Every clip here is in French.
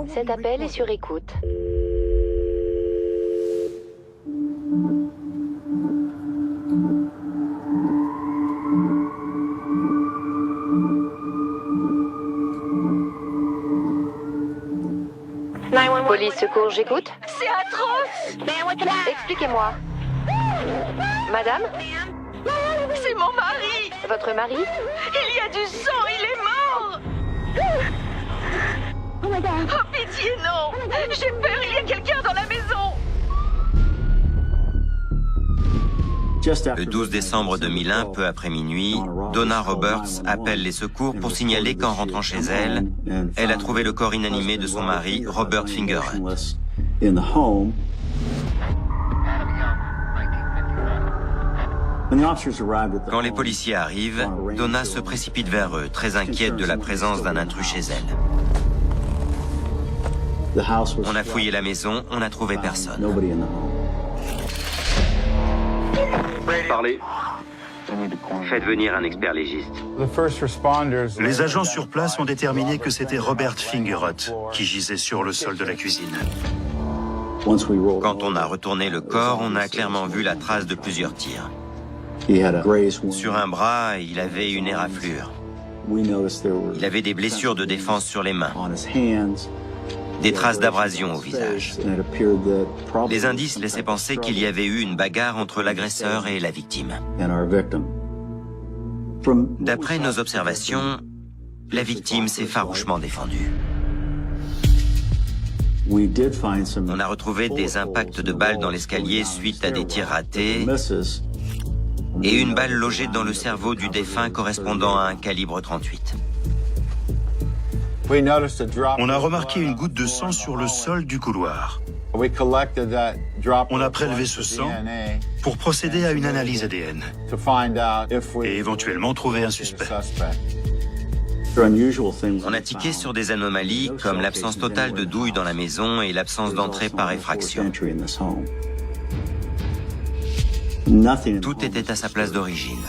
Cet appel est sur écoute. Police, secours, j'écoute. C'est atroce! Expliquez-moi. Madame? C'est mon mari! Votre mari? Il y a du sang, il est mort! Oh pitié, non! J'ai peur, il y a quelqu'un dans la maison! Le 12 décembre 2001, peu après minuit, Donna Roberts appelle les secours pour signaler qu'en rentrant chez elle, elle a trouvé le corps inanimé de son mari, Robert Fingerhut. Quand les policiers arrivent, Donna se précipite vers eux, très inquiète de la présence d'un intrus chez elle. On a fouillé la maison, on n'a trouvé personne. Parlez. Faites venir un expert légiste. Les agents sur place ont déterminé que c'était Robert Fingerhut qui gisait sur le sol de la cuisine. Quand on a retourné le corps, on a clairement vu la trace de plusieurs tirs. Sur un bras, il avait une éraflure. Il avait des blessures de défense sur les mains, des traces d'abrasion au visage. Les indices laissaient penser qu'il y avait eu une bagarre entre l'agresseur et la victime. D'après nos observations, la victime s'est farouchement défendue. On a retrouvé des impacts de balles dans l'escalier suite à des tirs ratés et une balle logée dans le cerveau du défunt correspondant à un calibre 38. On a remarqué une goutte de sang sur le sol du couloir. On a prélevé ce sang pour procéder à une analyse ADN et éventuellement trouver un suspect. On a tiqué sur des anomalies comme l'absence totale de douille dans la maison et l'absence d'entrée par effraction. Tout était à sa place d'origine.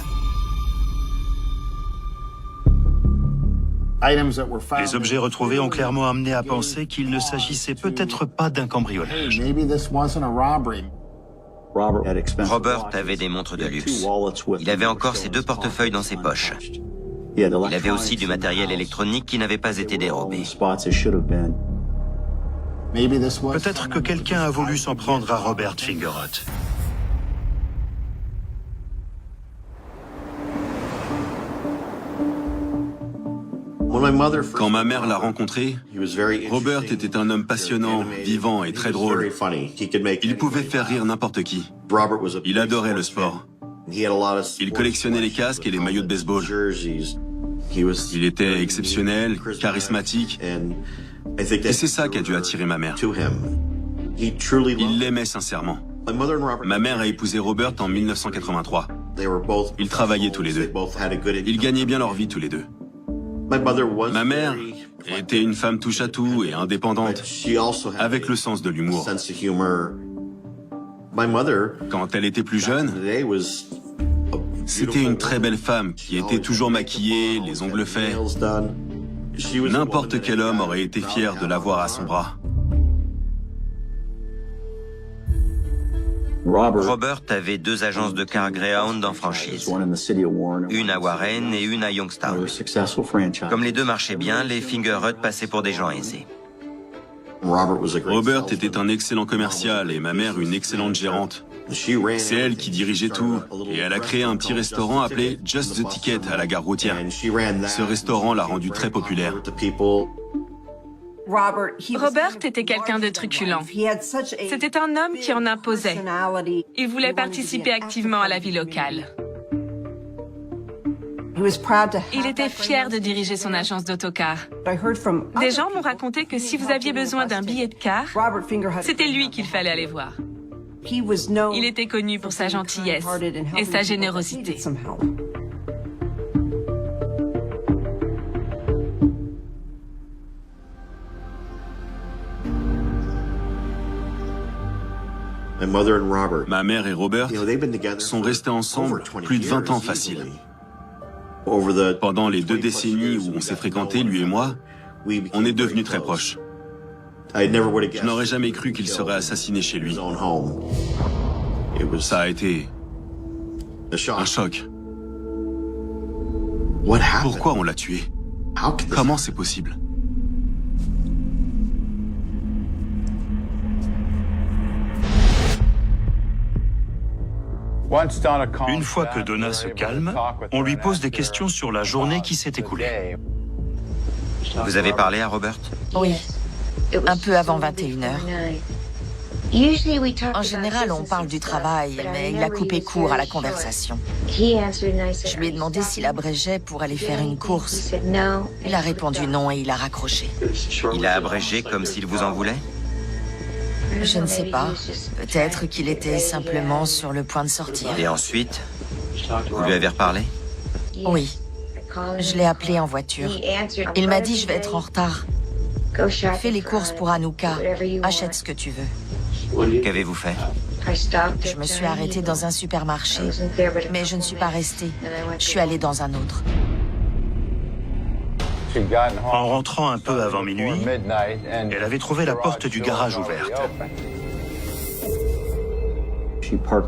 Les objets retrouvés ont clairement amené à penser qu'il ne s'agissait peut-être pas d'un cambriolage. Robert avait des montres de luxe. Il avait encore ses 2 portefeuilles dans ses poches. Il avait aussi du matériel électronique qui n'avait pas été dérobé. Peut-être que quelqu'un a voulu s'en prendre à Robert Fingerhut. Quand ma mère l'a rencontré, Robert était un homme passionnant, vivant et très drôle. Il pouvait faire rire n'importe qui. Il adorait le sport. Il collectionnait les casques et les maillots de baseball. Il était exceptionnel, charismatique, et c'est ça qui a dû attirer ma mère. Il l'aimait sincèrement. Ma mère a épousé Robert en 1983. Ils travaillaient tous les deux. Ils gagnaient bien leur vie tous les deux. Ma mère était une femme touche-à-tout et indépendante, avec le sens de l'humour. Quand elle était plus jeune, c'était une très belle femme qui était toujours maquillée, les ongles faits. N'importe quel homme aurait été fier de l'avoir à son bras. Robert avait 2 agences de car Greyhound en franchise, une à Warren et une à Youngstown. Comme les 2 marchaient bien, les Fingerhut passaient pour des gens aisés. Robert était un excellent commercial et ma mère une excellente gérante. C'est elle qui dirigeait tout et elle a créé un petit restaurant appelé Just the Ticket à la gare routière. Ce restaurant l'a rendu très populaire. Robert était quelqu'un de truculent. C'était un homme qui en imposait. Il voulait participer activement à la vie locale. Il était fier de diriger son agence d'autocar. Des gens m'ont raconté que si vous aviez besoin d'un billet de car, c'était lui qu'il fallait aller voir. Il était connu pour sa gentillesse et sa générosité. Ma mère et Robert sont restés ensemble plus de 20 ans facile. Pendant les 2 décennies où on s'est fréquentés, lui et moi, on est devenus très proches. Je n'aurais jamais cru qu'il serait assassiné chez lui. Ça a été un choc. Pourquoi on l'a tué? Comment c'est possible? Une fois que Donna se calme, on lui pose des questions sur la journée qui s'est écoulée. Vous avez parlé à Robert? Oui, un peu avant 21h. En général, on parle du travail, mais il a coupé court à la conversation. Je lui ai demandé s'il abrégeait pour aller faire une course. Il a répondu non et il a raccroché. Il a abrégé comme s'il vous en voulait? Je ne sais pas. Peut-être qu'il était simplement sur le point de sortir. Et ensuite, vous lui avez reparlé? Oui. Je l'ai appelé en voiture. Il m'a dit « Je vais être en retard. Fais les courses pour Anouka. Achète ce que tu veux. » Qu'avez-vous fait? Je me suis arrêtée dans un supermarché, mais je ne suis pas restée. Je suis allée dans un autre. En rentrant un peu avant minuit, elle avait trouvé la porte du garage ouverte.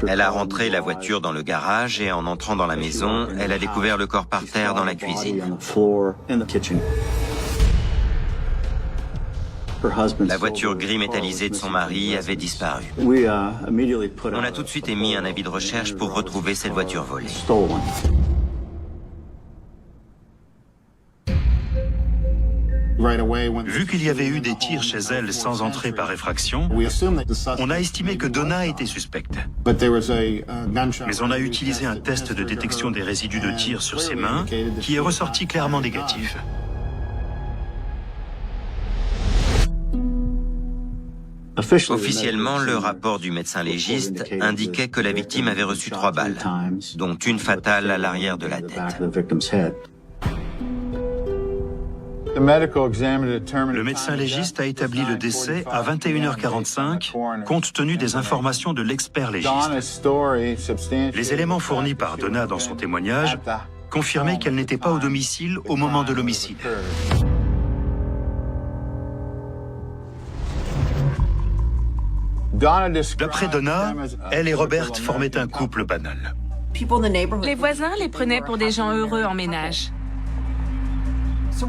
Elle a rentré la voiture dans le garage et en entrant dans la maison, elle a découvert le corps par terre dans la cuisine. La voiture gris métallisée de son mari avait disparu. On a tout de suite émis un avis de recherche pour retrouver cette voiture volée. Vu qu'il y avait eu des tirs chez elle sans entrer par effraction, on a estimé que Donna était suspecte. Mais on a utilisé un test de détection des résidus de tir sur ses mains qui est ressorti clairement négatif. Officiellement, le rapport du médecin légiste indiquait que la victime avait reçu 3 balles, dont une fatale à l'arrière de la tête. Le médecin légiste a établi le décès à 21h45, compte tenu des informations de l'expert légiste. Les éléments fournis par Donna dans son témoignage confirmaient qu'elle n'était pas au domicile au moment de l'homicide. D'après Donna, elle et Robert formaient un couple banal. Les voisins les prenaient pour des gens heureux en ménage.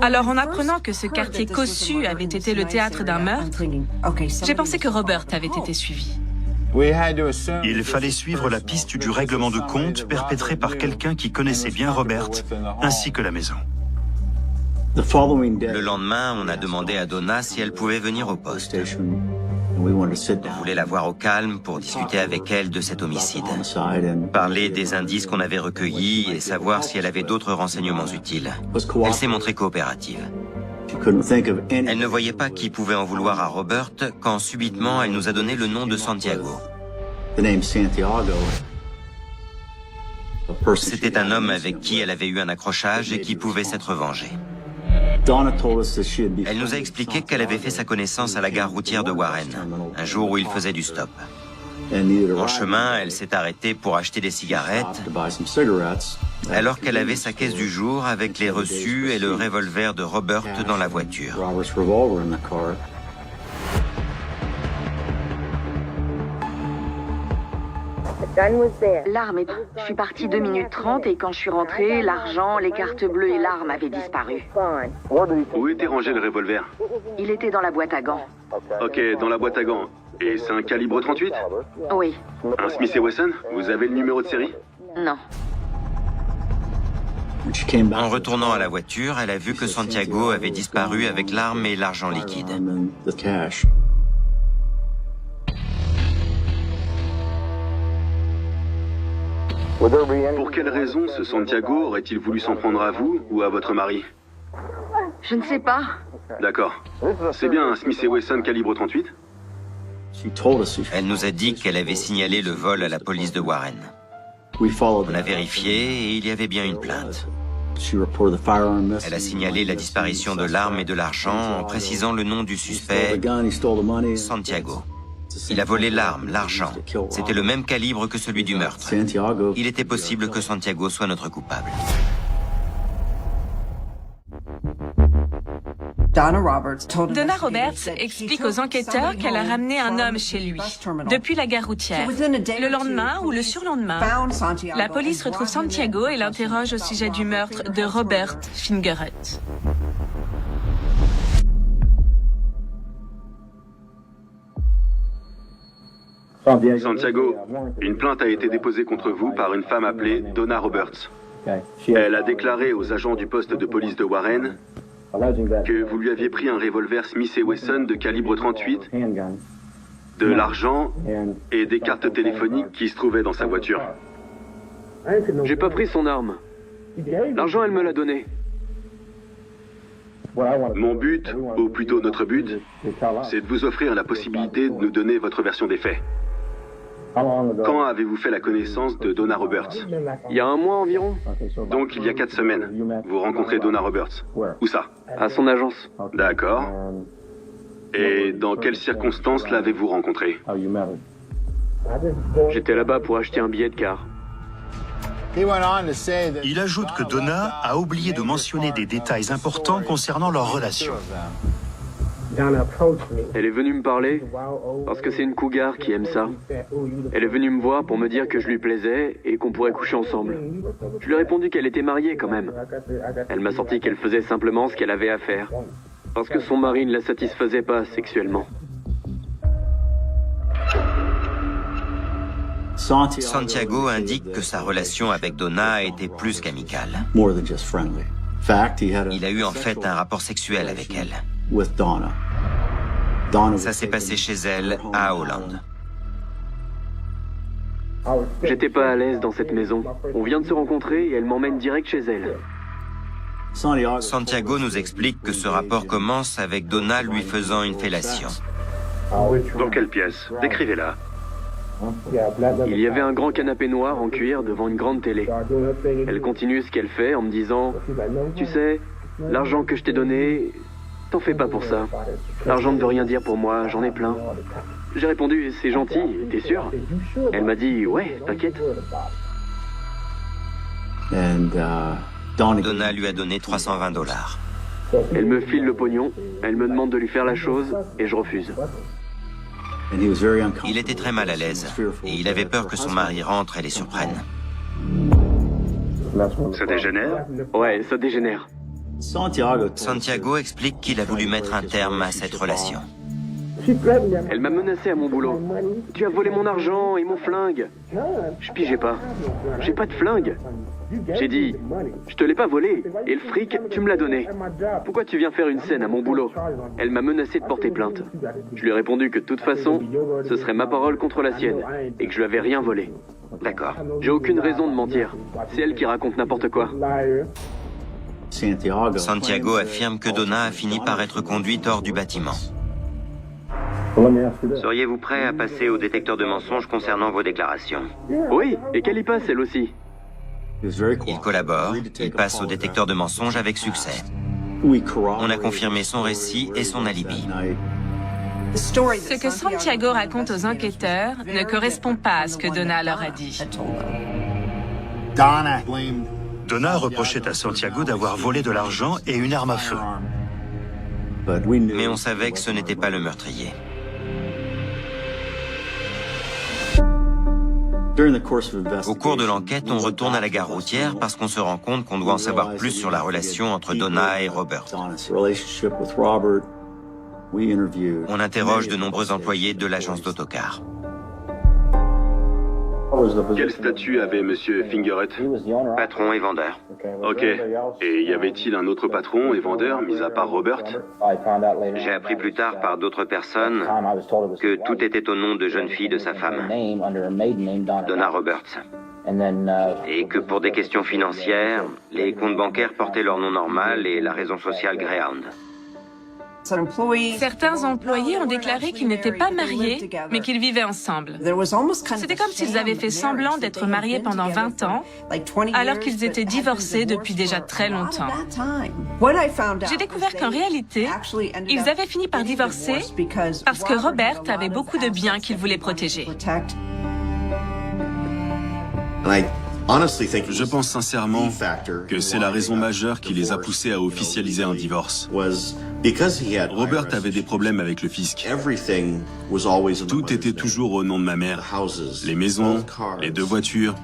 Alors, en apprenant que ce quartier cossu avait été le théâtre d'un meurtre, j'ai pensé que Robert avait été suivi. Il fallait suivre la piste du règlement de compte perpétré par quelqu'un qui connaissait bien Robert, ainsi que la maison. Le lendemain, on a demandé à Donna si elle pouvait venir au poste. On voulait la voir au calme pour discuter avec elle de cet homicide, parler des indices qu'on avait recueillis et savoir si elle avait d'autres renseignements utiles. Elle s'est montrée coopérative. Elle ne voyait pas qui pouvait en vouloir à Robert quand subitement elle nous a donné le nom de Santiago. C'était un homme avec qui elle avait eu un accrochage et qui pouvait s'être vengé. Elle nous a expliqué qu'elle avait fait sa connaissance à la gare routière de Warren, un jour où il faisait du stop. En chemin, elle s'est arrêtée pour acheter des cigarettes, alors qu'elle avait sa caisse du jour avec les reçus et le revolver de Robert dans la voiture. L'arme est... Je suis partie 2 minutes 30 et quand je suis rentrée, l'argent, les cartes bleues et l'arme avaient disparu. Où était rangé le revolver? Il était dans la boîte à gants. Ok, dans la boîte à gants. Et c'est un calibre 38? Oui. Un Smith & Wesson? Vous avez le numéro de série? Non. En retournant à la voiture, elle a vu que Santiago avait disparu avec l'arme et l'argent liquide. Pour quelle raison ce Santiago aurait-il voulu s'en prendre à vous ou à votre mari? Je ne sais pas. D'accord. C'est bien un Smith & Wesson calibre 38? Elle nous a dit qu'elle avait signalé le vol à la police de Warren. On a vérifié et il y avait bien une plainte. Elle a signalé la disparition de l'arme et de l'argent en précisant le nom du suspect, Santiago. Il a volé l'arme, l'argent. C'était le même calibre que celui du meurtre. Il était possible que Santiago soit notre coupable. Donna Roberts explique aux enquêteurs qu'elle a ramené un homme chez lui, depuis la gare routière. Le lendemain ou le surlendemain, la police retrouve Santiago et l'interroge au sujet du meurtre de Robert Fingerhut. Santiago, une plainte a été déposée contre vous par une femme appelée Donna Roberts. Elle a déclaré aux agents du poste de police de Warren que vous lui aviez pris un revolver Smith & Wesson de calibre 38, de l'argent et des cartes téléphoniques qui se trouvaient dans sa voiture. J'ai pas pris son arme. L'argent, elle me l'a donné. Mon but, ou plutôt notre but, c'est de vous offrir la possibilité de nous donner votre version des faits. Quand avez-vous fait la connaissance de Donna Roberts? Il y a un mois environ. Donc il y a 4 semaines, vous rencontrez Donna Roberts. Où ça? À son agence. D'accord. Et dans quelles circonstances l'avez-vous rencontrée? J'étais là-bas pour acheter un billet de car. Il ajoute que Donna a oublié de mentionner des détails importants concernant leur relation. Elle est venue me parler parce que c'est une cougar qui aime ça. Elle est venue me voir pour me dire que je lui plaisais et qu'on pourrait coucher ensemble. Je lui ai répondu qu'elle était mariée quand même. Elle m'a sorti qu'elle faisait simplement ce qu'elle avait à faire. Parce que son mari ne la satisfaisait pas sexuellement. Santiago indique que sa relation avec Donna était plus qu'amicale. Il a eu en fait un rapport sexuel avec elle. Ça s'est passé chez elle, à Holland. J'étais pas à l'aise dans cette maison. On vient de se rencontrer et elle m'emmène direct chez elle. Santiago nous explique que ce rapport commence avec Donna lui faisant une fellation. Dans quelle pièce? Décrivez-la. Il y avait un grand canapé noir en cuir devant une grande télé. Elle continue ce qu'elle fait en me disant « Tu sais, l'argent que je t'ai donné, t'en fais pas pour ça. L'argent ne veut rien dire pour moi, j'en ai plein. » J'ai répondu « C'est gentil, t'es sûr ?» Elle m'a dit « Ouais, t'inquiète. » Donna lui a donné $320. Elle me file le pognon, elle me demande de lui faire la chose et je refuse. Il était très mal à l'aise et il avait peur que son mari rentre et les surprenne. Ça dégénère? Ouais, ça dégénère. Santiago explique qu'il a voulu mettre un terme à cette relation. Elle m'a menacé à mon boulot. « Tu as volé mon argent et mon flingue. » Je pigeais pas. « J'ai pas de flingue. » J'ai dit « Je te l'ai pas volé et le fric, tu me l'as donné. Pourquoi tu viens faire une scène à mon boulot ?» Elle m'a menacé de porter plainte. Je lui ai répondu que de toute façon, ce serait ma parole contre la sienne et que je lui avais rien volé. D'accord. J'ai aucune raison de mentir. C'est elle qui raconte n'importe quoi. Santiago affirme que Donna a fini par être conduite hors du bâtiment. Seriez-vous prêt à passer au détecteur de mensonges concernant vos déclarations? Oui, et qu'elle y passe elle aussi. Il collabore, il passe au détecteur de mensonges avec succès. On a confirmé son récit et son alibi. Ce que Santiago raconte aux enquêteurs ne correspond pas à ce que Donna leur a dit. Donna reprochait à Santiago d'avoir volé de l'argent et une arme à feu. Mais on savait que ce n'était pas le meurtrier. Au cours de l'enquête, on retourne à la gare routière parce qu'on se rend compte qu'on doit en savoir plus sur la relation entre Donna et Robert. On interroge de nombreux employés de l'agence d'autocar. Quel statut avait Monsieur Fingerhut? Patron et vendeur. Ok. Et y avait-il un autre patron et vendeur, mis à part Robert? J'ai appris plus tard par d'autres personnes que tout était au nom de jeune fille de sa femme, Donna Roberts. Et que pour des questions financières, les comptes bancaires portaient leur nom normal et la raison sociale Greyhound. Certains employés ont déclaré qu'ils n'étaient pas mariés, mais qu'ils vivaient ensemble. C'était comme s'ils avaient fait semblant d'être mariés pendant 20 ans, alors qu'ils étaient divorcés depuis déjà très longtemps. J'ai découvert qu'en réalité, ils avaient fini par divorcer parce que Robert avait beaucoup de biens qu'il voulait protéger. Je pense sincèrement que c'est la raison majeure qui les a poussés à officialiser un divorce. Robert avait des problèmes avec le fisc. Tout était toujours au nom de ma mère. Les maisons, les 2 voitures,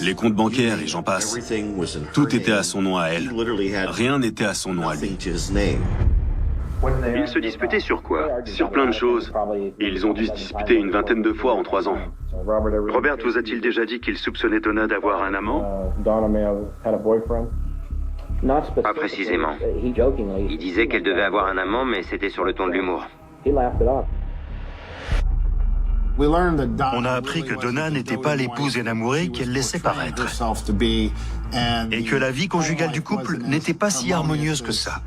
les comptes bancaires et j'en passe. Tout était à son nom à elle. Rien n'était à son nom à lui. Ils se disputaient sur quoi? Sur plein de choses. Ils ont dû se disputer une vingtaine de fois en 3 ans. Robert vous a-t-il déjà dit qu'il soupçonnait Donna d'avoir un amant? Pas précisément. Il disait qu'elle devait avoir un amant, mais c'était sur le ton de l'humour. On a appris que Donna n'était pas l'épouse énamourée qu'elle laissait paraître. Et que la vie conjugale du couple n'était pas si harmonieuse que ça.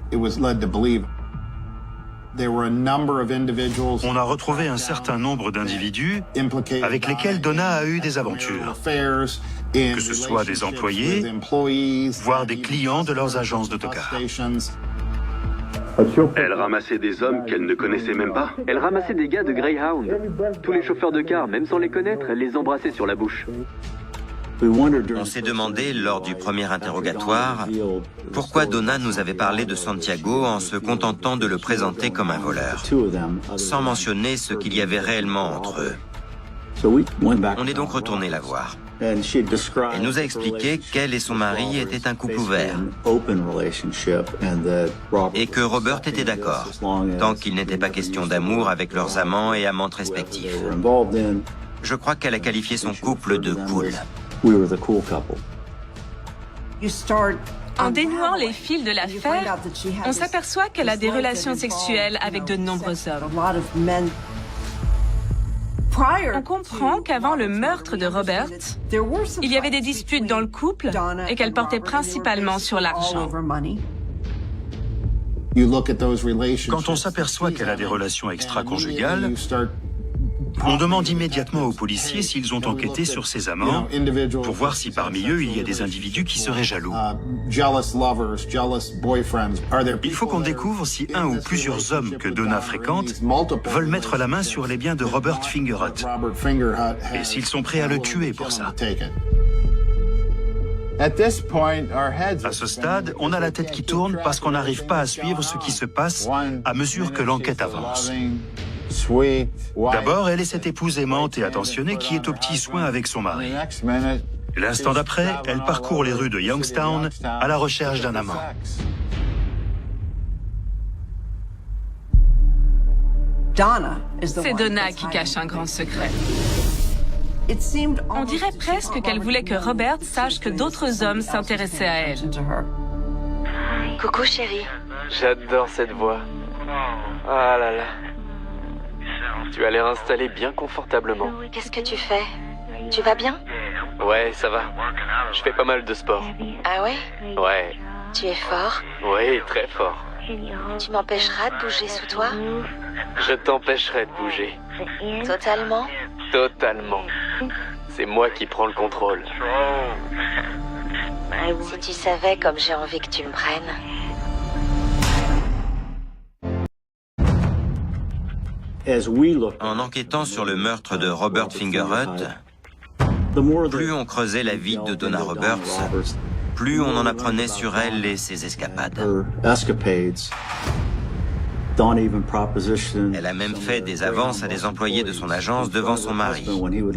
On a retrouvé un certain nombre d'individus avec lesquels Donna a eu des aventures, que ce soit des employés, voire des clients de leurs agences d'autocar. Elle ramassait des hommes qu'elle ne connaissait même pas. Elle ramassait des gars de Greyhound. Tous les chauffeurs de car, même sans les connaître, elle les embrassait sur la bouche. On s'est demandé, lors du premier interrogatoire, pourquoi Donna nous avait parlé de Santiago en se contentant de le présenter comme un voleur, sans mentionner ce qu'il y avait réellement entre eux. On est donc retourné la voir. Elle nous a expliqué qu'elle et son mari étaient un couple ouvert et que Robert était d'accord, tant qu'il n'était pas question d'amour avec leurs amants et amantes respectifs. Je crois qu'elle a qualifié son couple de cool. En dénouant les fils de l'affaire, on s'aperçoit qu'elle a des relations sexuelles avec de nombreux hommes. On comprend qu'avant le meurtre de Robert, il y avait des disputes dans le couple et qu'elle portait principalement sur l'argent. Quand on s'aperçoit qu'elle a des relations extra-conjugales, on demande immédiatement aux policiers s'ils ont enquêté sur ses amants pour voir si parmi eux il y a des individus qui seraient jaloux. Il faut qu'on découvre si un ou plusieurs hommes que Donna fréquente veulent mettre la main sur les biens de Robert Fingerhut et s'ils sont prêts à le tuer pour ça. À ce stade, on a la tête qui tourne parce qu'on n'arrive pas à suivre ce qui se passe à mesure que l'enquête avance. D'abord, elle est cette épouse aimante et attentionnée qui est aux petits soins avec son mari. L'instant d'après, elle parcourt les rues de Youngstown à la recherche d'un amant. C'est Donna qui cache un grand secret. On dirait presque qu'elle voulait que Robert sache que d'autres hommes s'intéressaient à elle. Coucou chérie. J'adore cette voix. Ah là là. Tu as l'air installé bien confortablement. Qu'est-ce que tu fais? Tu vas bien? Ouais, ça va. Je fais pas mal de sport. Ah ouais? Ouais. Tu es fort? Oui, très fort. Tu m'empêcheras de bouger sous toi? Je t'empêcherai de bouger. Totalement? Totalement. C'est moi qui prends le contrôle. Si tu savais comme j'ai envie que tu me prennes. En enquêtant sur le meurtre de Robert Fingerhut, plus on creusait la vie de Donna Roberts, plus on en apprenait sur elle et ses escapades. Elle a même fait des avances à des employés de son agence devant son mari,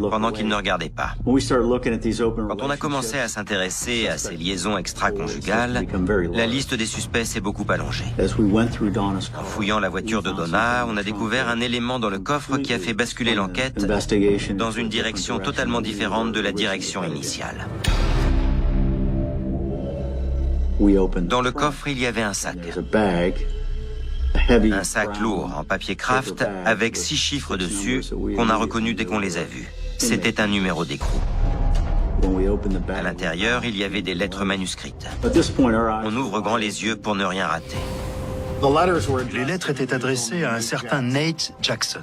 pendant qu'il ne regardait pas. Quand on a commencé à s'intéresser à ces liaisons extra-conjugales, la liste des suspects s'est beaucoup allongée. En fouillant la voiture de Donna, on a découvert un élément dans le coffre qui a fait basculer l'enquête dans une direction totalement différente de la direction initiale. Dans le coffre, il y avait un sac. Un sac lourd en papier craft avec 6 chiffres dessus qu'on a reconnus dès qu'on les a vus. C'était un numéro d'écrou. À l'intérieur, il y avait des lettres manuscrites. On ouvre grand les yeux pour ne rien rater. Les lettres étaient adressées à un certain Nate Jackson.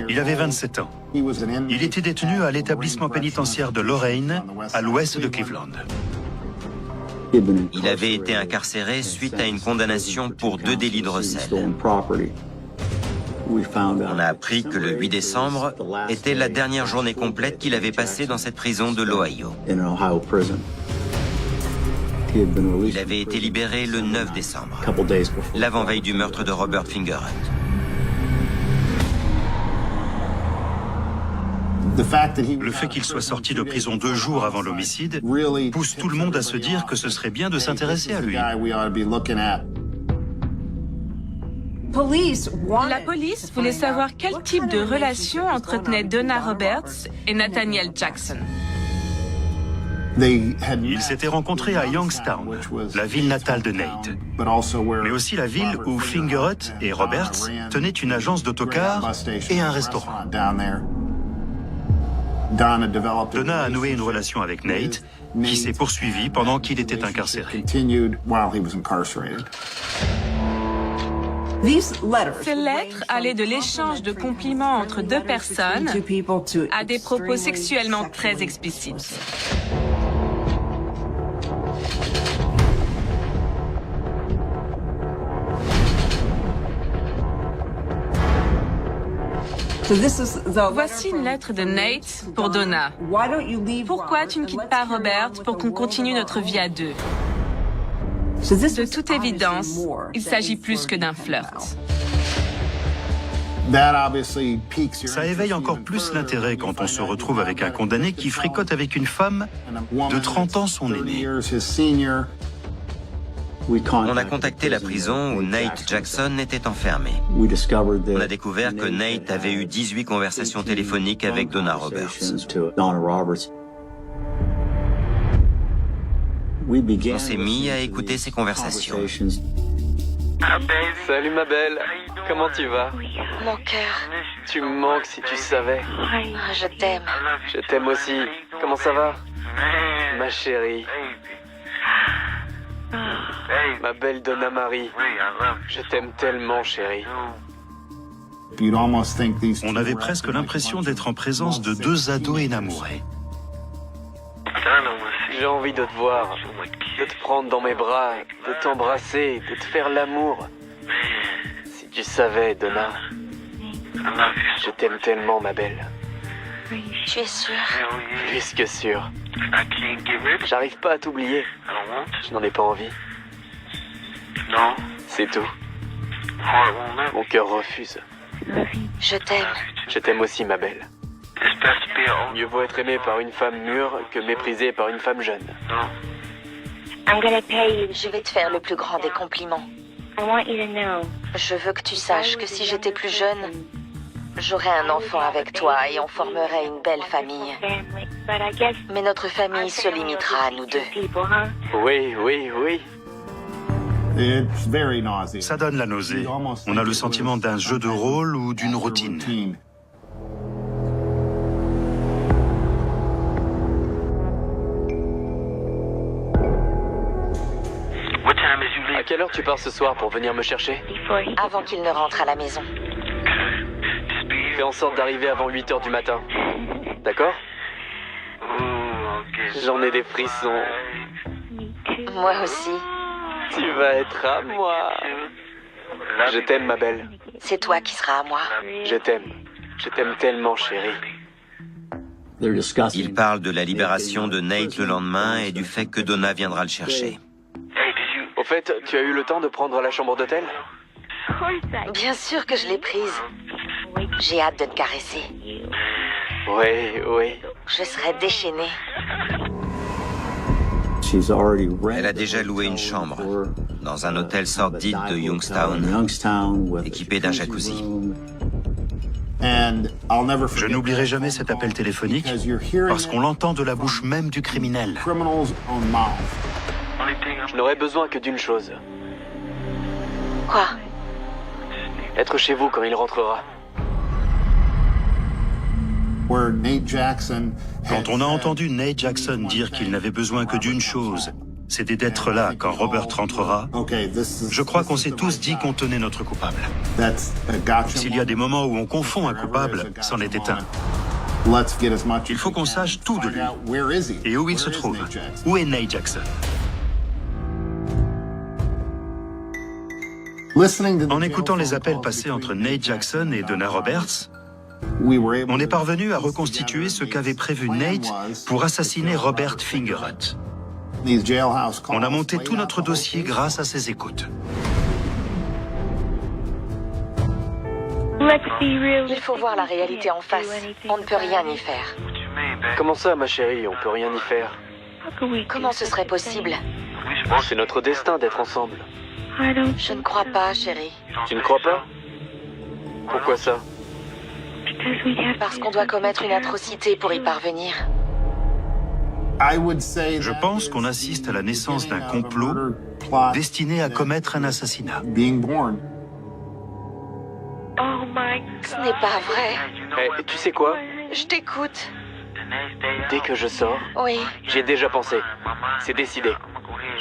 Il avait 27 ans. Il était détenu à l'établissement pénitentiaire de Lorraine, à l'ouest de Cleveland. Il avait été incarcéré suite à une condamnation pour 2 délits de recel. On a appris que le 8 décembre était la dernière journée complète qu'il avait passée dans cette prison de l'Ohio. Il avait été libéré le 9 décembre, l'avant-veille du meurtre de Robert Fingerhut. Le fait qu'il soit sorti de prison 2 jours avant l'homicide pousse tout le monde à se dire que ce serait bien de s'intéresser à lui. La police voulait savoir quel type de relation entretenait Donna Roberts et Nathaniel Jackson. Ils s'étaient rencontrés à Youngstown, la ville natale de Nate, mais aussi la ville où Fingerhut et Roberts tenaient une agence d'autocar et un restaurant. Donna a noué une relation avec Nate, qui s'est poursuivie pendant qu'il était incarcéré. Ces lettres allaient de l'échange de compliments entre 2 personnes à des propos sexuellement très explicites. Voici une lettre de Nate pour Donna. Pourquoi tu ne quittes pas Robert pour qu'on continue notre vie à 2? De toute évidence, il s'agit plus que d'un flirt. Ça éveille encore plus l'intérêt quand on se retrouve avec un condamné qui fricote avec une femme de 30 ans son aînée. On a contacté la prison où Nate Jackson était enfermé. On a découvert que Nate avait eu 18 conversations téléphoniques avec Donna Roberts. On s'est mis à écouter ces conversations. Salut ma belle, comment tu vas? Mon cœur, Tu me manques si tu savais. je t'aime. Je t'aime aussi. Comment ça va? Ma chérie. Ma belle Donna Marie. Je t'aime tellement, chérie. On avait presque l'impression d'être en présence de 2 ados énamourés. J'ai envie de te voir, de te prendre dans mes bras, de t'embrasser, de te faire l'amour. Si tu savais, Donna, je t'aime tellement, ma belle. Tu es sûr? Plus que sûr. J'arrive pas à t'oublier. Je n'en ai pas envie. Non. C'est tout. Mon cœur refuse. Je t'aime. Je t'aime aussi, ma belle. Mieux vaut être aimé par une femme mûre que méprisé par une femme jeune. Je vais te faire le plus grand des compliments. Je veux que tu saches que si j'étais plus jeune, j'aurais un enfant avec toi et on formerait une belle famille. Mais notre famille se limitera à nous 2. Oui, oui, oui. Ça donne la nausée. On a le sentiment d'un jeu de rôle ou d'une routine. À quelle heure tu pars ce soir pour venir me chercher? Avant qu'il ne rentre à la maison. Fais en sorte d'arriver avant 8h du matin. D'accord? J'en ai des frissons. Moi aussi. Tu vas être à moi. Je t'aime, ma belle. C'est toi qui seras à moi. Je t'aime. Je t'aime tellement, chérie. Il parle de la libération de Nate le lendemain et du fait que Donna viendra le chercher. Au fait, tu as eu le temps de prendre la chambre d'hôtel? Bien sûr que je l'ai prise. J'ai hâte de te caresser. Oui, oui. Je serai déchaînée. Elle a déjà loué une chambre dans un hôtel sordide de Youngstown, équipé d'un jacuzzi. Je n'oublierai jamais cet appel téléphonique parce qu'on l'entend de la bouche même du criminel. Je n'aurais besoin que d'une chose. Quoi? Être chez vous quand il rentrera. Quand on a entendu Nate Jackson dire qu'il n'avait besoin que d'une chose, c'était d'être là quand Robert rentrera, je crois qu'on s'est tous dit qu'on tenait notre coupable. S'il y a des moments où on confond un coupable, c'en était un. Il faut qu'on sache tout de lui et où il se trouve. Où est Nate Jackson? En écoutant les appels passés entre Nate Jackson et Donna Roberts, on est parvenu à reconstituer ce qu'avait prévu Nate pour assassiner Robert Fingerhut. On a monté tout notre dossier grâce à ces écoutes. Il faut voir la réalité en face. On ne peut rien y faire. Comment ça, ma chérie, on peut rien y faire? Comment ce serait possible? C'est notre destin d'être ensemble. Je ne crois pas, chérie. Tu ne crois pas? Pourquoi ça? Parce qu'on doit commettre une atrocité pour y parvenir. Je pense qu'on assiste à la naissance d'un complot destiné à commettre un assassinat. Ce n'est pas vrai. Eh, tu sais quoi? Je t'écoute. Dès que je sors, Oui. j'y ai déjà pensé. C'est décidé.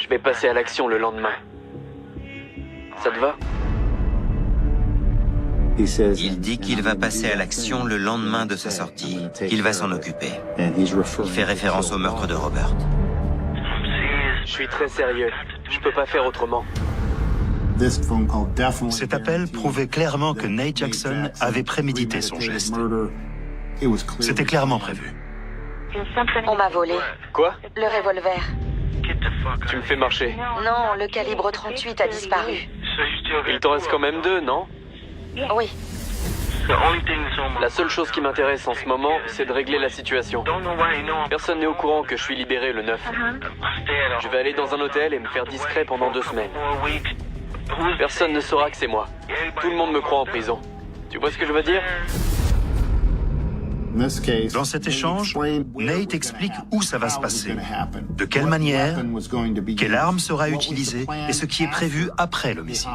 Je vais passer à l'action le lendemain. Ça te va? Il dit qu'il va passer à l'action le lendemain de sa sortie, qu'il va s'en occuper. Il fait référence au meurtre de Robert. Je suis très sérieux. Je peux pas faire autrement. Cet appel prouvait clairement que Nate Jackson avait prémédité son geste. C'était clairement prévu. On m'a volé. Quoi? Le revolver. Tu me fais marcher. Non, le calibre 38 a disparu. Il t'en reste quand même 2, non? Oui. La seule chose qui m'intéresse en ce moment, c'est de régler la situation. Personne n'est au courant que je suis libéré le 9. Je vais aller dans un hôtel et me faire discret pendant 2 semaines. Personne ne saura que c'est moi. Tout le monde me croit en prison. Tu vois ce que je veux dire? Dans cet échange, Nate explique où ça va se passer, de quelle manière, quelle arme sera utilisée et ce qui est prévu après l'homicide.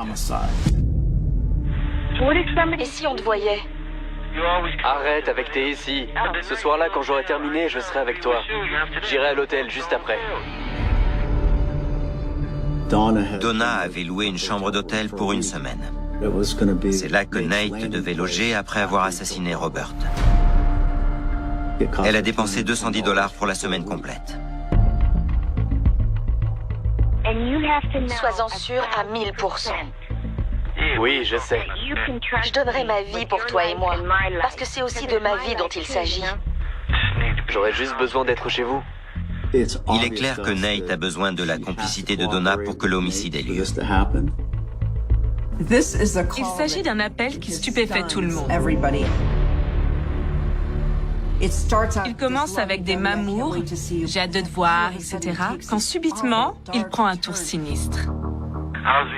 Et si on te voyait? Arrête avec tes ici. Ce soir-là, quand j'aurai terminé, je serai avec toi. J'irai à l'hôtel juste après. Donna avait loué une chambre d'hôtel pour 1 semaine. C'est là que Nate devait loger après avoir assassiné Robert. Elle a dépensé $210 pour la semaine complète. Sois-en sûr à 1000%. Oui, je sais. Je donnerai ma vie pour toi et moi, parce que c'est aussi de ma vie dont il s'agit. J'aurais juste besoin d'être chez vous. Il est clair que Nate a besoin de la complicité de Donna pour que l'homicide ait lieu. Il s'agit d'un appel qui stupéfait tout le monde. Il commence avec des mamours, j'ai hâte de te voir, etc. Quand subitement, il prend un tour sinistre.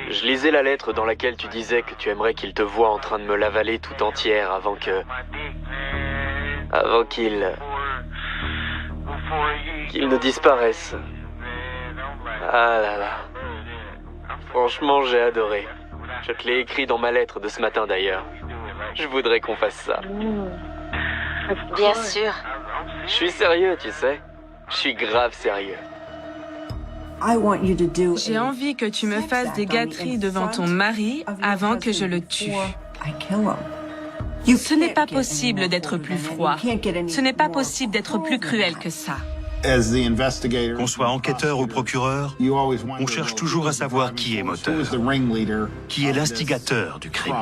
Je lisais la lettre dans laquelle tu disais que tu aimerais qu'il te voie en train de me l'avaler tout entière avant qu'il ne disparaisse. Ah là là. Franchement, j'ai adoré. Je te l'ai écrit dans ma lettre de ce matin d'ailleurs. Je voudrais qu'on fasse ça. Bien sûr. Je suis sérieux, tu sais. Je suis grave sérieux. J'ai envie que tu me fasses des gâteries devant ton mari avant que je le tue. Ce n'est pas possible d'être plus froid. Ce n'est pas possible d'être plus cruel que ça. Qu'on soit enquêteur ou procureur, on cherche toujours à savoir qui est moteur, qui est l'instigateur du crime.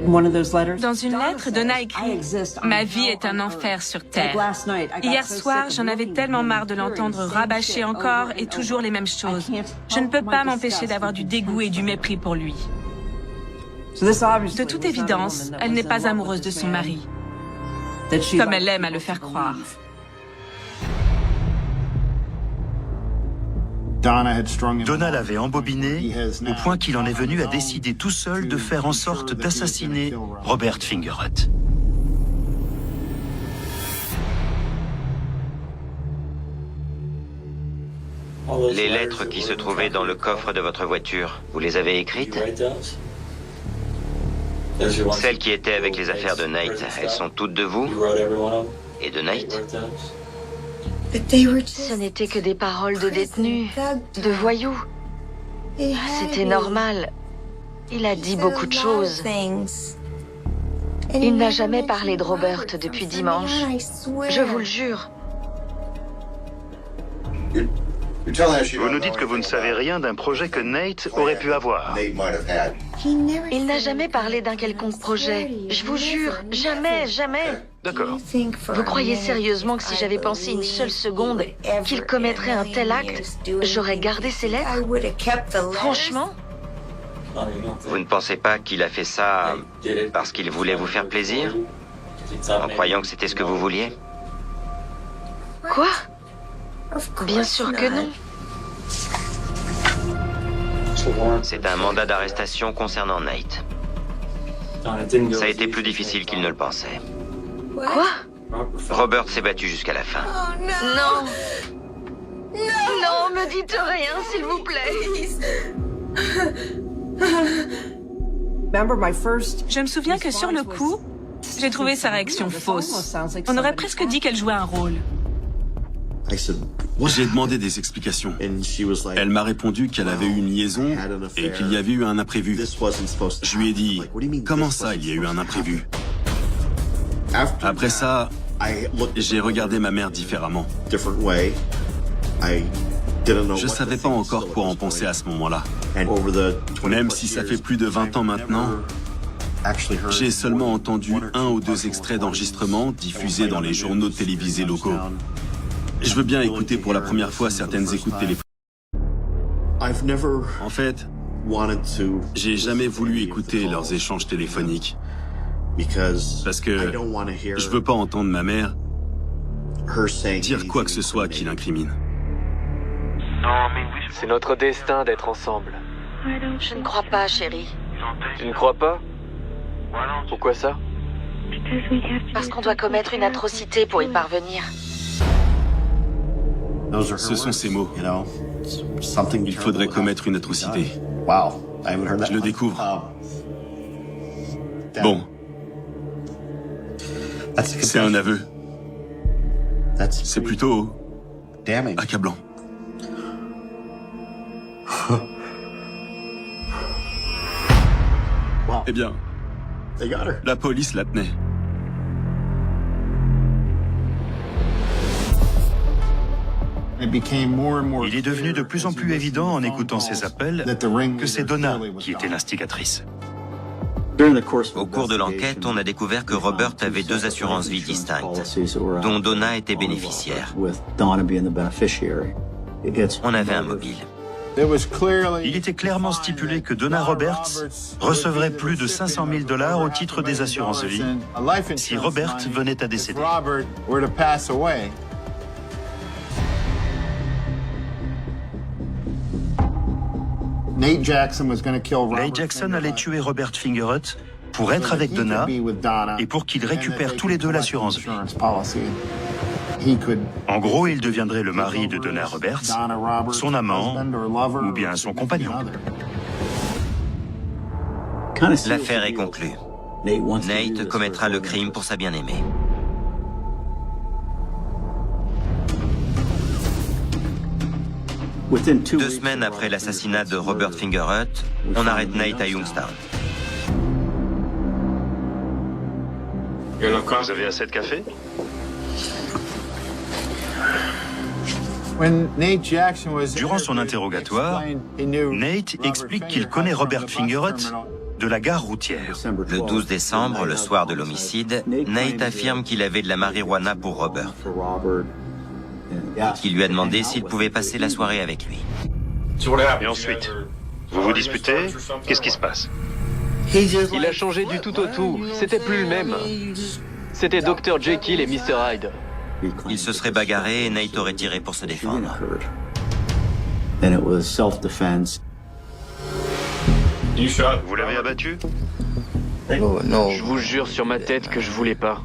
Dans une lettre, Donna écrit « Ma vie est un enfer sur Terre. Hier soir, j'en avais tellement marre de l'entendre rabâcher encore et toujours les mêmes choses. Je ne peux pas m'empêcher d'avoir du dégoût et du mépris pour lui. » De toute évidence, elle n'est pas amoureuse de son mari, comme elle aime à le faire croire. Donna l'avait embobiné au point qu'il en est venu à décider tout seul de faire en sorte d'assassiner Robert Fingerhut. Les lettres qui se trouvaient dans le coffre de votre voiture, vous les avez écrites? Celles qui étaient avec les affaires de Nate, elles sont toutes de vous? Et de Nate? Ce n'était que des paroles de détenus, de voyous. C'était normal. Il a dit beaucoup de choses. Il n'a jamais parlé de Robert depuis dimanche. Je vous le jure. Vous nous dites que vous ne savez rien d'un projet que Nate aurait pu avoir. Il n'a jamais parlé d'un quelconque projet. Je vous jure, jamais, jamais. D'accord. Vous croyez sérieusement que si j'avais pensé une seule seconde qu'il commettrait un tel acte, j'aurais gardé ses lettres? Franchement? Vous ne pensez pas qu'il a fait ça parce qu'il voulait vous faire plaisir? En croyant que c'était ce que vous vouliez? Quoi? Bien sûr que non. C'est un mandat d'arrestation concernant Nate. Ça a été plus difficile qu'il ne le pensait. Quoi? Robert s'est battu jusqu'à la fin. Non. Non, me dites rien, s'il vous plaît. Je me souviens que sur le coup, j'ai trouvé sa réaction fausse. On aurait presque dit qu'elle jouait un rôle. J'ai demandé des explications. Elle m'a répondu qu'elle avait eu une liaison et qu'il y avait eu un imprévu. Je lui ai dit, comment ça, il y a eu un imprévu? Après ça, j'ai regardé ma mère différemment. Je savais pas encore quoi en penser à ce moment-là. Même si ça fait plus de 20 ans maintenant, j'ai seulement entendu 1 ou 2 extraits d'enregistrement diffusés dans les journaux télévisés locaux. Je veux bien écouter pour la première fois certaines écoutes téléphoniques. En fait, j'ai jamais voulu écouter leurs échanges téléphoniques. Parce que je veux pas entendre ma mère dire quoi que ce soit qui l'incrimine. C'est notre destin d'être ensemble. Je ne crois pas, chérie. Tu ne crois pas? Pourquoi ça? Parce qu'on doit commettre une atrocité pour y parvenir. Ce sont ces mots. Il faudrait commettre une atrocité. Je le découvre. Bon. C'est un aveu. C'est plutôt accablant. Eh bien, la police la tenait. Il est devenu de plus en plus évident en écoutant ces appels que c'est Donna qui était l'instigatrice. Au cours de l'enquête, on a découvert que Robert avait 2 assurances-vie distinctes, dont Donna était bénéficiaire. On avait un mobile. Il était clairement stipulé que Donna Roberts recevrait plus de 500 000 $ au titre des assurances-vie si Robert venait à décéder. Nate Jackson allait tuer Robert Fingerhut pour être avec Donna et pour qu'ils récupèrent tous les 2 l'assurance-vie. En gros, il deviendrait le mari de Donna Roberts, son amant ou bien son compagnon. L'affaire est conclue. Nate commettra le crime pour sa bien-aimée. Deux semaines après l'assassinat de Robert Fingerhut, on arrête Nate à Youngstown. Vous avez assez de café? Durant son interrogatoire, Nate explique qu'il connaît Robert Fingerhut de la gare routière. Le 12 décembre, le soir de l'homicide, Nate affirme qu'il avait de la marijuana pour Robert. Qui lui a demandé s'il pouvait passer la soirée avec lui. Et ensuite, vous vous disputez? Qu'est-ce qui se passe? Il a changé du tout au tout. C'était plus le même. C'était Dr. Jekyll et Mr. Hyde. Ils se seraient bagarrés et Nate aurait tiré pour se défendre. Vous l'avez abattu? Oh non. Je vous jure sur ma tête que je voulais pas.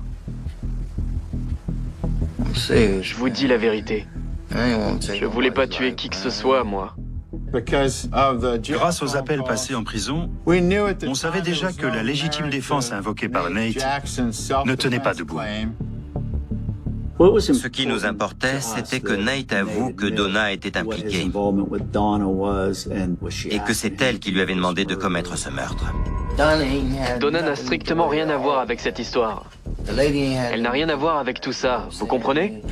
Je vous dis la vérité. Je voulais pas tuer qui que ce soit, moi. Grâce aux appels passés en prison, on savait déjà que la légitime défense invoquée par Nate ne tenait pas debout. Ce qui nous importait, c'était que Nate avoue que Donna était impliquée et que c'est elle qui lui avait demandé de commettre ce meurtre. Donna n'a strictement rien à voir avec cette histoire. Elle n'a rien à voir avec tout ça, vous comprenez?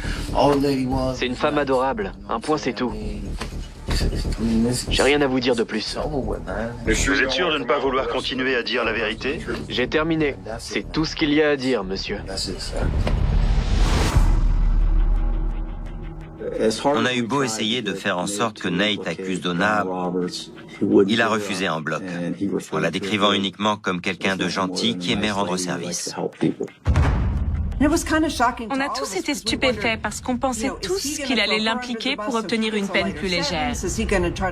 C'est une femme adorable, un point c'est tout. J'ai rien à vous dire de plus. Vous êtes sûr de ne pas vouloir continuer à dire la vérité? J'ai terminé. C'est tout ce qu'il y a à dire, monsieur. On a eu beau essayer de faire en sorte que Nate accuse Donna, il a refusé en bloc, en la décrivant uniquement comme quelqu'un de gentil qui aimait rendre service. On a tous été stupéfaits parce qu'on pensait tous qu'il allait l'impliquer pour obtenir une peine plus légère,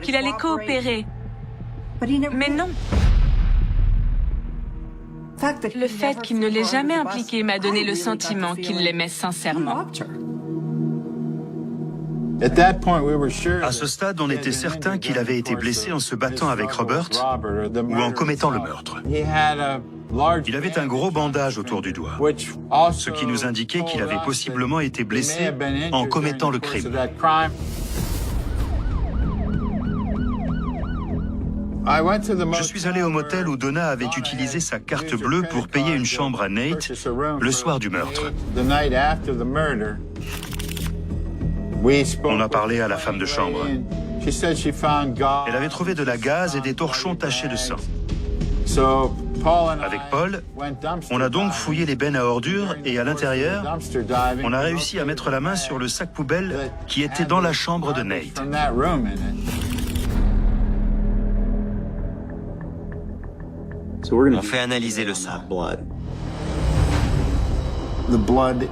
qu'il allait coopérer. Mais non. Le fait qu'il ne l'ait jamais impliqué m'a donné le sentiment qu'il l'aimait sincèrement. À ce stade, on était certain qu'il avait été blessé en se battant avec Robert ou en commettant le meurtre. Il avait un gros bandage autour du doigt, ce qui nous indiquait qu'il avait possiblement été blessé en commettant le crime. Je suis allé au motel où Donna avait utilisé sa carte bleue pour payer une chambre à Nate le soir du meurtre. On a parlé à la femme de chambre. Elle avait trouvé de la gaze et des torchons tachés de sang. Avec Paul, on a donc fouillé les bennes à ordures et à l'intérieur, on a réussi à mettre la main sur le sac poubelle qui était dans la chambre de Nate. On fait analyser le sang.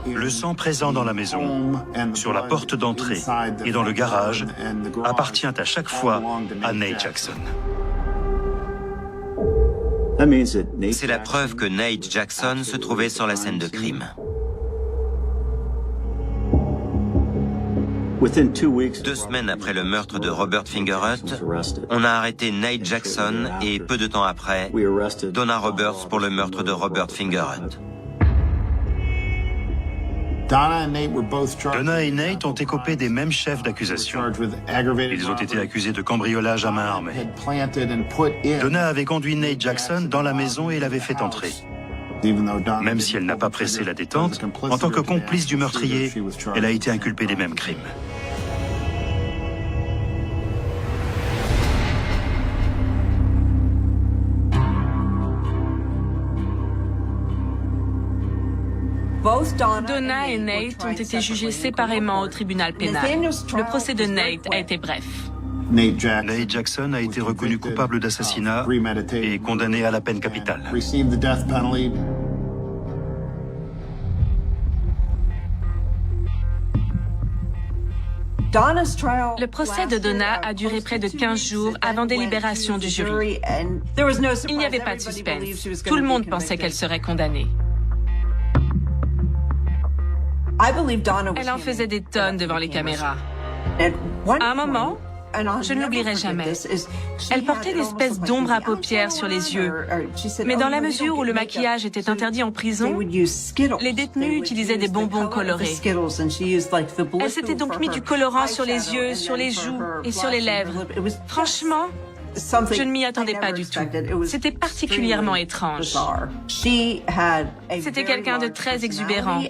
Le sang présent dans la maison, sur la porte d'entrée et dans le garage appartient à chaque fois à Nate Jackson. C'est la preuve que Nate Jackson se trouvait sur la scène de crime. 2 semaines après le meurtre de Robert Fingerhut, on a arrêté Nate Jackson et peu de temps après, Donna Roberts pour le meurtre de Robert Fingerhut. Donna et Nate ont écopé des mêmes chefs d'accusation. Ils ont été accusés de cambriolage à main armée. Donna avait conduit Nate Jackson dans la maison et l'avait fait entrer. Même si elle n'a pas pressé la détente, en tant que complice du meurtrier, elle a été inculpée des mêmes crimes. Donna et Nate ont été jugés séparément au tribunal pénal. Le procès de Nate a été bref. Nate Jackson a été reconnu coupable d'assassinat et condamné à la peine capitale. Le procès de Donna a duré près de 15 jours avant délibération du jury. Il n'y avait pas de suspense. Tout le monde pensait qu'elle serait condamnée. Elle en faisait des tonnes devant les caméras. À un moment, je ne l'oublierai jamais, elle portait une espèce d'ombre à paupières sur les yeux. Mais dans la mesure où le maquillage était interdit en prison, les détenus utilisaient des bonbons colorés. Elle s'était donc mis du colorant sur les yeux, sur les joues et sur les lèvres. Franchement, je ne m'y attendais pas du tout. C'était particulièrement étrange. C'était quelqu'un de très exubérant.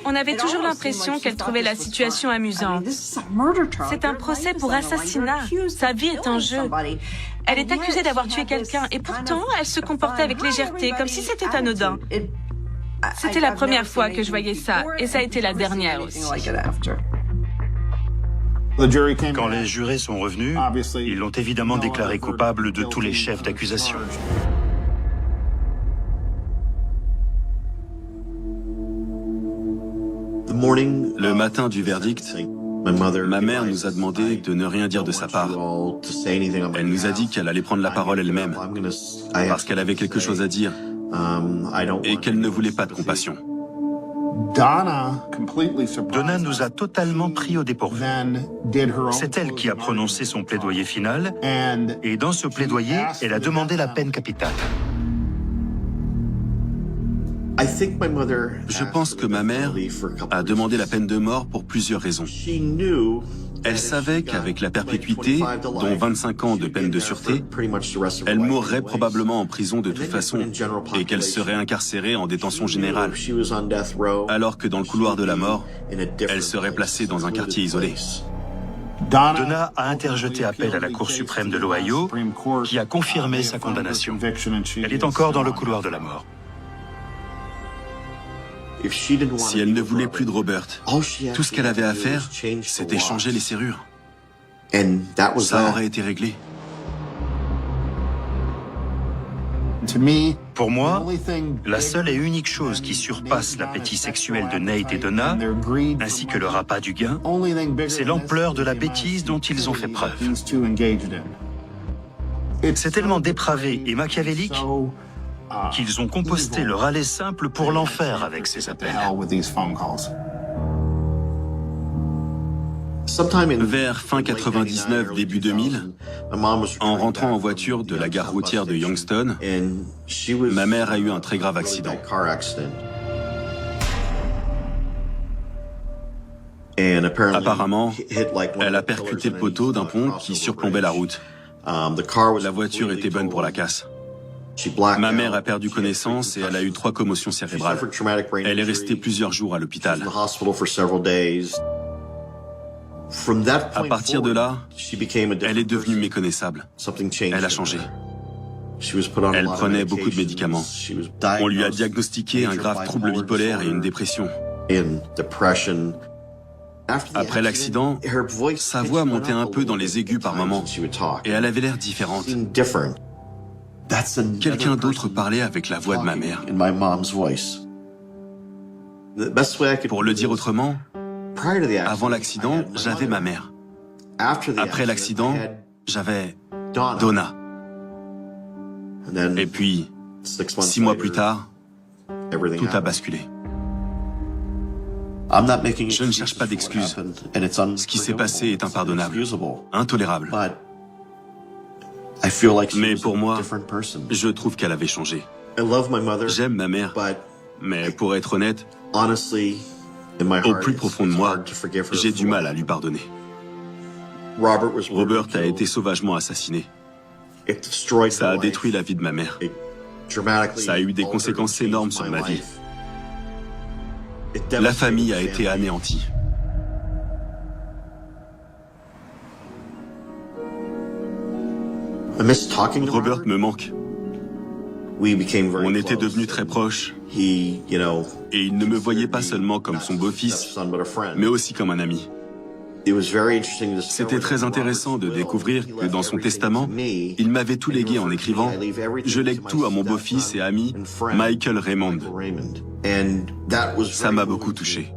On avait toujours l'impression qu'elle trouvait la situation amusante. C'est un procès pour assassinat. Sa vie est en jeu. Elle est accusée d'avoir tué quelqu'un et pourtant, elle se comportait avec légèreté, comme si c'était anodin. C'était la première fois que je voyais ça et ça a été la dernière aussi. Quand les jurés sont revenus, ils l'ont évidemment déclaré coupable de tous les chefs d'accusation. Le matin du verdict, ma mère nous a demandé de ne rien dire de sa part. Elle nous a dit qu'elle allait prendre la parole elle-même, parce qu'elle avait quelque chose à dire et qu'elle ne voulait pas de compassion. Donna nous a totalement pris au dépourvu. C'est elle qui a prononcé son plaidoyer final, et dans ce plaidoyer, elle a demandé la peine capitale. Je pense que ma mère a demandé la peine de mort pour plusieurs raisons. Elle savait qu'avec la perpétuité, dont 25 ans de peine de sûreté, elle mourrait probablement en prison de toute façon et qu'elle serait incarcérée en détention générale. Alors que dans le couloir de la mort, elle serait placée dans un quartier isolé. Donna a interjeté appel à la Cour suprême de l'Ohio, qui a confirmé sa condamnation. Elle est encore dans le couloir de la mort. Si elle ne voulait plus de Robert, tout ce qu'elle avait à faire, c'était changer les serrures. Ça aurait été réglé. Pour moi, la seule et unique chose qui surpasse l'appétit sexuel de Nate et Donna, ainsi que leur appât du gain, c'est l'ampleur de la bêtise dont ils ont fait preuve. C'est tellement dépravé et machiavélique qu'ils ont composté leur aller simple pour l'enfer avec ces appels. Vers fin 99, début 2000, en rentrant en voiture de la gare routière de Youngstown, ma mère a eu un très grave accident. Apparemment, elle a percuté le poteau d'un pont qui surplombait la route. La voiture était bonne pour la casse. Ma mère a perdu connaissance et elle a eu 3 commotions cérébrales. Elle est restée plusieurs jours à l'hôpital. À partir de là, elle est devenue méconnaissable. Elle a changé. Elle prenait beaucoup de médicaments. On lui a diagnostiqué un grave trouble bipolaire et une dépression. Après l'accident, sa voix montait un peu dans les aigus par moments et elle avait l'air différente. Quelqu'un d'autre parlait avec la voix de ma mère. Pour le dire autrement, avant l'accident, j'avais ma mère. Après l'accident, j'avais Donna. Et puis, 6 mois plus tard, tout a basculé. Je ne cherche pas d'excuses. Ce qui s'est passé est impardonnable, intolérable. Mais pour moi, je trouve qu'elle avait changé. J'aime ma mère, mais pour être honnête, au plus profond de moi, j'ai du mal à lui pardonner. Robert a été sauvagement assassiné. Ça a détruit la vie de ma mère. Ça a eu des conséquences énormes sur ma vie. La famille a été anéantie. Robert me manque. On était devenus très proches. Et il ne me voyait pas seulement comme son beau-fils, mais aussi comme un ami. C'était très intéressant de découvrir que dans son testament, il m'avait tout légué en écrivant « Je lègue tout à mon beau-fils et ami Michael Raymond ». Ça m'a beaucoup touché.